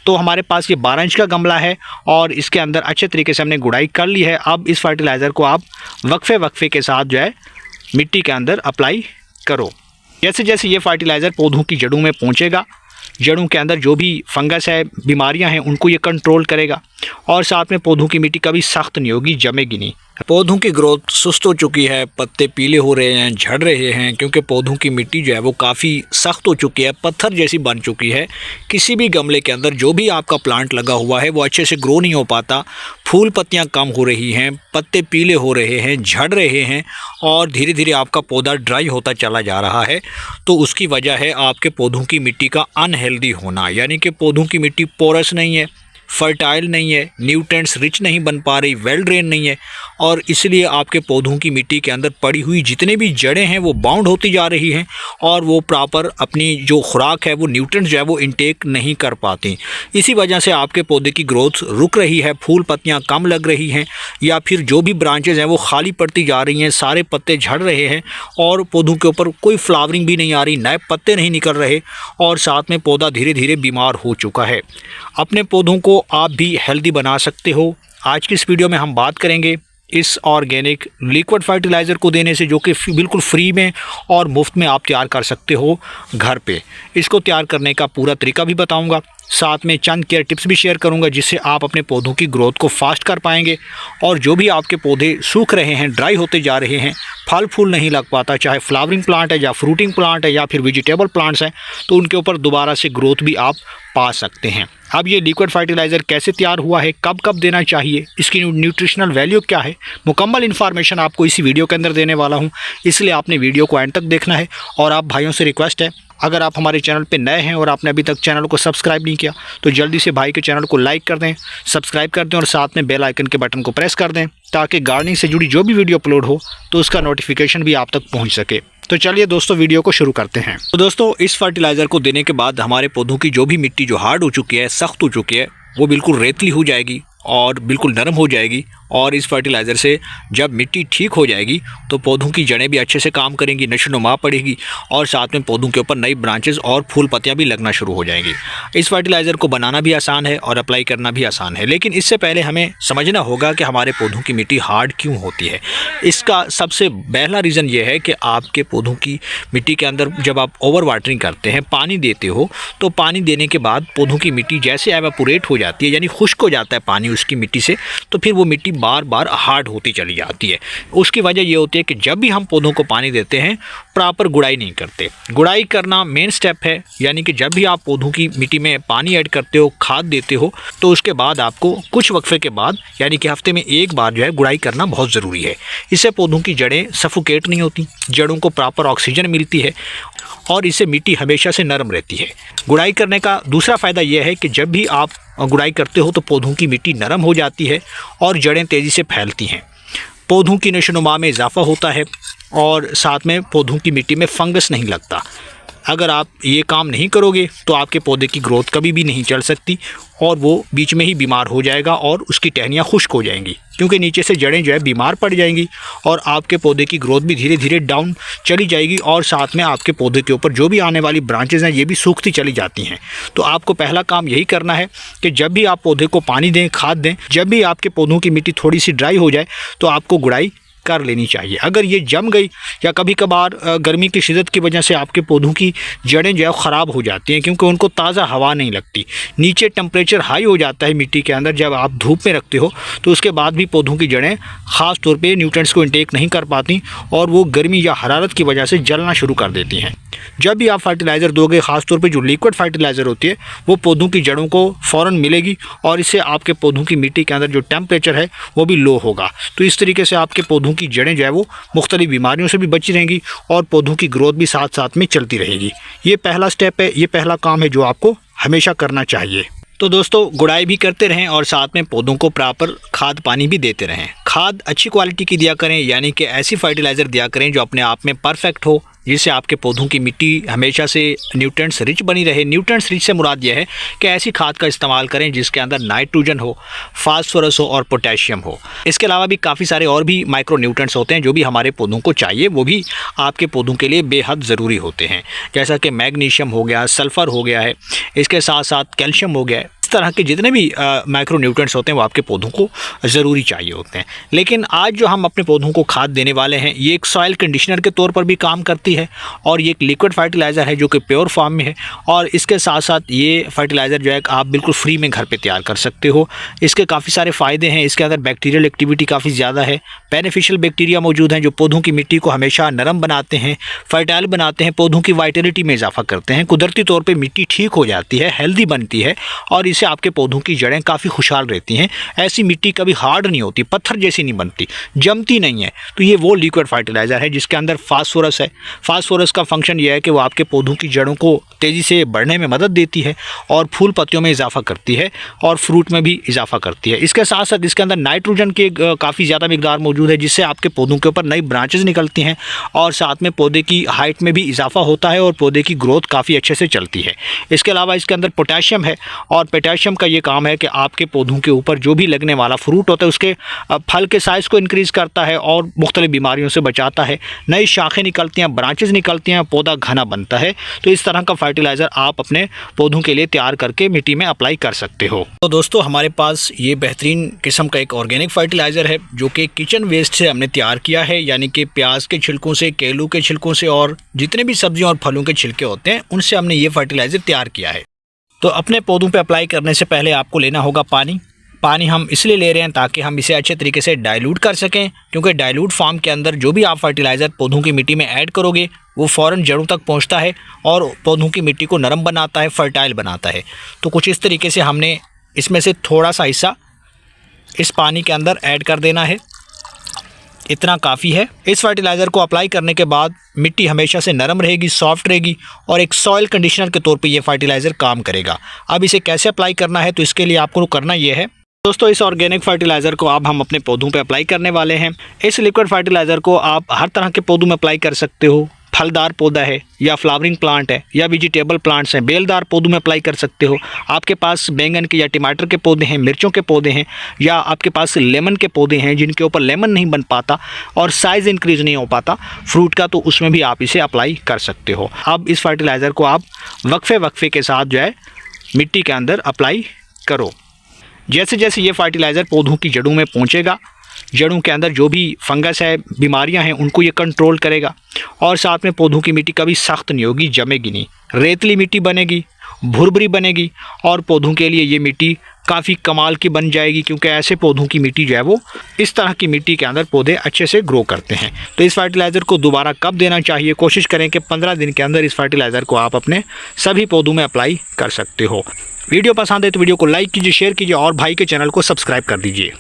तो हमारे पास ये 12 इंच का गमला है और इसके अंदर अच्छे तरीके से हमने गुड़ाई कर ली है। अब इस फर्टिलाइज़र को आप वक्फे के साथ जो है मिट्टी के अंदर अप्लाई करो। जैसे जैसे ये फर्टिलाइज़र पौधों की जड़ों में पहुंचेगा, जड़ों के अंदर जो भी फंगस है, बीमारियां हैं, उनको ये कंट्रोल करेगा और साथ में पौधों की मिट्टी कभी सख्त नहीं होगी, जमेगी नहीं। पौधों की ग्रोथ सुस्त हो चुकी है, पत्ते पीले हो रहे हैं, झड़ रहे हैं, क्योंकि पौधों की मिट्टी जो है वो काफ़ी सख्त हो चुकी है, पत्थर जैसी बन चुकी है। किसी भी गमले के अंदर जो भी आपका प्लांट लगा हुआ है वो अच्छे से ग्रो नहीं हो पाता, फूल पत्तियां कम हो रही हैं, पत्ते पीले हो रहे हैं, झड़ रहे हैं और धीरे धीरे आपका पौधा ड्राई होता चला जा रहा है। तो उसकी वजह है आपके पौधों की मिट्टी का अनहेल्दी होना, यानी कि पौधों की मिट्टी पोरस नहीं है, फर्टाइल नहीं है, न्यूट्रिएंट्स रिच नहीं बन पा रही, वेल ड्रेन नहीं है और इसलिए आपके पौधों की मिट्टी के अंदर पड़ी हुई जितने भी जड़ें हैं वो बाउंड होती जा रही हैं और वो प्रॉपर अपनी जो खुराक है, वो न्यूट्रिएंट्स जो है वो इनटेक नहीं कर पाती। इसी वजह से आपके पौधे की ग्रोथ रुक रही है, फूल पत्तियां कम लग रही हैं या फिर जो भी ब्रांचेज हैं वो खाली पड़ती जा रही हैं, सारे पत्ते झड़ रहे हैं और पौधों के ऊपर कोई फ्लावरिंग भी नहीं आ रही, नए पत्ते नहीं निकल रहे और साथ में पौधा धीरे धीरे बीमार हो चुका है। अपने पौधों को आप भी हेल्दी बना सकते हो। आज की इस वीडियो में हम बात करेंगे इस ऑर्गेनिक लिक्विड फर्टिलाइज़र को देने से, जो कि बिल्कुल फ्री में और मुफ्त में आप तैयार कर सकते हो घर पे। इसको तैयार करने का पूरा तरीका भी बताऊंगा, साथ में चंद केयर टिप्स भी शेयर करूंगा जिससे आप अपने पौधों की ग्रोथ को फास्ट कर पाएंगे और जो भी आपके पौधे सूख रहे हैं, ड्राई होते जा रहे हैं, फल फूल नहीं लग पाता, चाहे फ्लावरिंग प्लांट है या फ्रूटिंग प्लांट है या फिर वेजिटेबल प्लांट्स हैं, तो उनके ऊपर दोबारा से ग्रोथ भी आप पा सकते हैं। अब ये लिक्विड फर्टिलाइज़र कैसे तैयार हुआ है, कब कब देना चाहिए, इसकी न्यूट्रिशनल वैल्यू क्या है, मुकम्मल इन्फॉर्मेशन आपको इसी वीडियो के अंदर देने वाला हूं, इसलिए आपने वीडियो को एंड तक देखना है। और आप भाइयों से रिक्वेस्ट है, अगर आप हमारे चैनल पे नए हैं और आपने अभी तक चैनल को सब्सक्राइब नहीं किया तो जल्दी से भाई के चैनल को लाइक कर दें, सब्सक्राइब कर दें और साथ में बेल आइकन के बटन को प्रेस कर दें ताकि गार्डनिंग से जुड़ी जो भी वीडियो अपलोड हो तो उसका नोटिफिकेशन भी आप तक पहुंच सके। तो चलिए दोस्तों वीडियो को शुरू करते हैं। तो दोस्तों इस फर्टिलाइज़र को देने के बाद हमारे पौधों की जो भी मिट्टी जो हार्ड हो चुकी है, सख्त हो चुकी है, वो बिल्कुल रेतली हो जाएगी और बिल्कुल नरम हो जाएगी। और इस फर्टिलाइज़र से जब मिट्टी ठीक हो जाएगी तो पौधों की जड़ें भी अच्छे से काम करेंगी, नशोनुमा पड़ेगी और साथ में पौधों के ऊपर नई ब्रांचेस और फूल पत्तियां भी लगना शुरू हो जाएंगी। इस फर्टिलाइज़र को बनाना भी आसान है और अप्लाई करना भी आसान है, लेकिन इससे पहले हमें समझना होगा कि हमारे पौधों की मिट्टी हार्ड क्यों होती है। इसका सबसे पहला रीज़न ये है कि आपके पौधों की मिट्टी के अंदर जब आप ओवर वाटरिंग करते हैं, पानी देते हो, तो पानी देने के बाद पौधों की मिट्टी जैसे एवापोरेट हो जाती है, यानी खुश्क हो जाता है पानी उसकी मिट्टी से, तो फिर वो मिट्टी बार बार हार्ड होती चली जाती है। उसकी वजह ये होती है कि जब भी हम पौधों को पानी देते हैं प्रॉपर गुड़ाई नहीं करते। गुड़ाई करना मेन स्टेप है, यानी कि जब भी आप पौधों की मिट्टी में पानी ऐड करते हो, खाद देते हो, तो उसके बाद आपको कुछ वक्फे के बाद यानी कि हफ्ते में एक बार जो है गुड़ाई करना बहुत ज़रूरी है। इससे पौधों की जड़ें सफोकेट नहीं होती, जड़ों को प्रॉपर ऑक्सीजन मिलती है और इससे मिट्टी हमेशा से नरम रहती है। गुड़ाई करने का दूसरा फ़ायदा यह है कि जब भी आप गुड़ाई करते हो तो पौधों की मिट्टी नरम हो जाती है और जड़ें तेज़ी से फैलती हैं, पौधों की नशोनुमा में इजाफा होता है और साथ में पौधों की मिट्टी में फंगस नहीं लगता। अगर आप ये काम नहीं करोगे तो आपके पौधे की ग्रोथ कभी भी नहीं चल सकती और वो बीच में ही बीमार हो जाएगा और उसकी टहनियाँ खुश्क हो जाएंगी, क्योंकि नीचे से जड़ें जो है बीमार पड़ जाएंगी और आपके पौधे की ग्रोथ भी धीरे धीरे डाउन चली जाएगी और साथ में आपके पौधे के ऊपर जो भी आने वाली ब्रांचेज़ हैं ये भी सूखती चली जाती हैं। तो आपको पहला काम यही करना है कि जब भी आप पौधे को पानी दें, खाद दें, जब भी आपके पौधों की मिट्टी थोड़ी सी ड्राई हो जाए तो आपको गुड़ाई कर लेनी चाहिए। अगर ये जम गई या कभी कभार गर्मी की शिद्दत की वजह से आपके पौधों की जड़ें जो है ख़राब हो जाती हैं, क्योंकि उनको ताज़ा हवा नहीं लगती, नीचे टेम्परेचर हाई हो जाता है मिट्टी के अंदर जब आप धूप में रखते हो, तो उसके बाद भी पौधों की जड़ें ख़ास तौर पे न्यूट्रिएंट्स को इंटेक नहीं कर पाती और वो गर्मी या हरारत की वजह से जलना शुरू कर देती हैं। जब भी आप फर्टिलाइज़र दोगे, ख़ास तौर पे जो लिक्विड फर्टिलाइज़र होती है वो पौधों की जड़ों को फ़ौरन मिलेगी और इससे आपके पौधों की मिट्टी के अंदर जो टेम्परेचर है वो भी लो होगा। तो इस तरीके से आपके पौधों की जड़ें जो है वो मुख्तलिफ बीमारियों से भी बची रहेंगी और पौधों की ग्रोथ भी साथ साथ में चलती रहेगी। ये पहला स्टेप है, ये पहला काम है जो आपको हमेशा करना चाहिए। तो दोस्तों गुड़ाई भी करते रहें और साथ में पौधों को प्रॉपर खाद पानी भी देते रहें। खाद अच्छी क्वालिटी की दिया करें, यानी कि ऐसी फर्टिलाइज़र दिया करें जो अपने आप में परफेक्ट हो, जिससे आपके पौधों की मिट्टी हमेशा से न्यूट्रिएंट्स रिच बनी रहे। न्यूट्रिएंट्स रिच से मुराद यह है कि ऐसी खाद का इस्तेमाल करें जिसके अंदर नाइट्रोजन हो, फास्फोरस हो और पोटेशियम हो। इसके अलावा भी काफ़ी सारे और भी माइक्रो न्यूट्रिएंट्स होते हैं जो भी हमारे पौधों को चाहिए, वो भी आपके पौधों के लिए बेहद ज़रूरी होते हैं, जैसा कि मैग्नीशियम हो गया, सल्फ़र हो गया है, इसके साथ साथ कैल्शियम हो गया है। तरह के जितने भी माइक्रो न्यूट्रिएंट्स होते हैं वो आपके पौधों को ज़रूरी चाहिए होते हैं। लेकिन आज जो हम अपने पौधों को खाद देने वाले हैं ये एक सॉइल कंडीशनर के तौर पर भी काम करती है और ये एक लिक्विड फर्टिलाइज़र है जो कि प्योर फॉर्म में है। और इसके साथ साथ ये फर्टिलाइज़र जो है आप बिल्कुल फ्री में घर पे तैयार कर सकते हो। इसके काफ़ी सारे फ़ायदे हैं। इसके अंदर बैक्टीरियल एक्टिविटी काफ़ी ज़्यादा है, बेनिफिशियल बैक्टीरिया मौजूद हैं जो पौधों की मिट्टी को हमेशा नरम बनाते हैं, फर्टाइल बनाते हैं, पौधों की वाइटलिटी में इजाफा करते हैं। कुदरती तौर पर मिट्टी ठीक हो जाती है, हेल्दी बनती है और इससे आपके पौधों की जड़ें काफ़ी खुशहाल रहती हैं। ऐसी मिट्टी कभी हार्ड नहीं होती, पत्थर जैसी नहीं बनती, जमती नहीं है। तो ये वो लिक्विड फर्टिलाइज़र है जिसके अंदर फास्फोरस है। फास्फोरस का फंक्शन ये है कि वो आपके पौधों की जड़ों को तेज़ी से बढ़ने में मदद देती है और फूल पत्तियों में इजाफा करती है और फ्रूट में भी इजाफा करती है। इसके साथ साथ इसके अंदर नाइट्रोजन की काफ़ी ज़्यादा मिकदार मौजूद है जिससे आपके पौधों के ऊपर नई ब्रांचेस निकलती हैं और साथ में पौधे की हाइट में भी इजाफा होता है और पौधे की ग्रोथ काफ़ी अच्छे से चलती है। इसके अलावा इसके अंदर पोटेशियम है और पोटेशियम का ये काम है कि आपके पौधों के ऊपर जो भी लगने वाला फ्रूट होता है उसके फल के साइज़ को इंक्रीज़ करता है और मुख्तलिफ बीमारियों से बचाता है। नई शाखें निकलती हैं, ब्रांचेस निकलती हैं, पौधा घना बनता है। तो इस तरह का फर्टिलाइज़र आप अपने पौधों के लिए तैयार करके मिट्टी में अप्लाई कर सकते हो। तो दोस्तों हमारे पास ये बेहतरीन किस्म का एक ऑर्गेनिक फर्टिलाइज़र है जो कि किचन वेस्ट से हमने तैयार किया है, यानी कि प्याज के छिलकों से, केलू के छिलकों से और जितने भी सब्जियों और फलों के छिलके होते हैं उनसे हमने ये फर्टिलाइज़र तैयार किया है। तो अपने पौधों पे अप्लाई करने से पहले आपको लेना होगा पानी। पानी हम इसलिए ले रहे हैं ताकि हम इसे अच्छे तरीके से डाइल्यूट कर सकें, क्योंकि डाइल्यूट फॉर्म के अंदर जो भी आप फर्टिलाइज़र पौधों की मिट्टी में ऐड करोगे वो फ़ौरन जड़ों तक पहुंचता है और पौधों की मिट्टी को नरम बनाता है, फर्टाइल बनाता है। तो कुछ इस तरीके से हमने इसमें से थोड़ा सा हिस्सा इस पानी के अंदर ऐड कर देना है, इतना काफ़ी है। इस फर्टिलाइज़र को अप्लाई करने के बाद मिट्टी हमेशा से नरम रहेगी, सॉफ्ट रहेगी और एक सॉइल कंडीशनर के तौर पे ये फर्टिलाइज़र काम करेगा। अब इसे कैसे अप्लाई करना है, तो इसके लिए आपको करना ये है दोस्तों, इस ऑर्गेनिक फर्टिलाइज़र को हम अपने पौधों पे अप्लाई करने वाले हैं। इस लिक्विड फर्टिलाइज़र को आप हर तरह के पौधों में अप्लाई कर सकते हो। फलदार पौधा है या फ्लावरिंग प्लांट है या वेजिटेबल प्लांट्स हैं, बेलदार पौधों में अप्लाई कर सकते हो। आपके पास बैंगन के या टमाटर के पौधे हैं, मिर्चों के पौधे हैं या आपके पास लेमन के पौधे हैं जिनके ऊपर लेमन नहीं बन पाता और साइज़ इंक्रीज़ नहीं हो पाता फ्रूट का, तो उसमें भी आप इसे अप्लाई कर सकते हो। अब इस फर्टिलाइज़र को आप वक्फे के साथ जो है मिट्टी के अंदर अप्लाई करो। जैसे जैसे ये फर्टिलाइज़र पौधों की जड़ों में पहुँचेगा, जड़ों के अंदर जो भी फंगस है, बीमारियां हैं, उनको ये कंट्रोल करेगा और साथ में पौधों की मिट्टी कभी सख्त नहीं होगी, जमेगी नहीं, रेतली मिट्टी बनेगी, भुरभुरी बनेगी और पौधों के लिए ये मिट्टी काफ़ी कमाल की बन जाएगी, क्योंकि ऐसे पौधों की मिट्टी जो है वो इस तरह की मिट्टी के अंदर पौधे अच्छे से ग्रो करते हैं। तो इस फर्टिलाइज़र को दोबारा कब देना चाहिए, कोशिश करें कि 15 दिन के अंदर इस फर्टिलाइज़र को आप अपने सभी पौधों में अप्लाई कर सकते हो। वीडियो पसंद है तो वीडियो को लाइक कीजिए, शेयर कीजिए और भाई के चैनल को सब्सक्राइब कर दीजिए।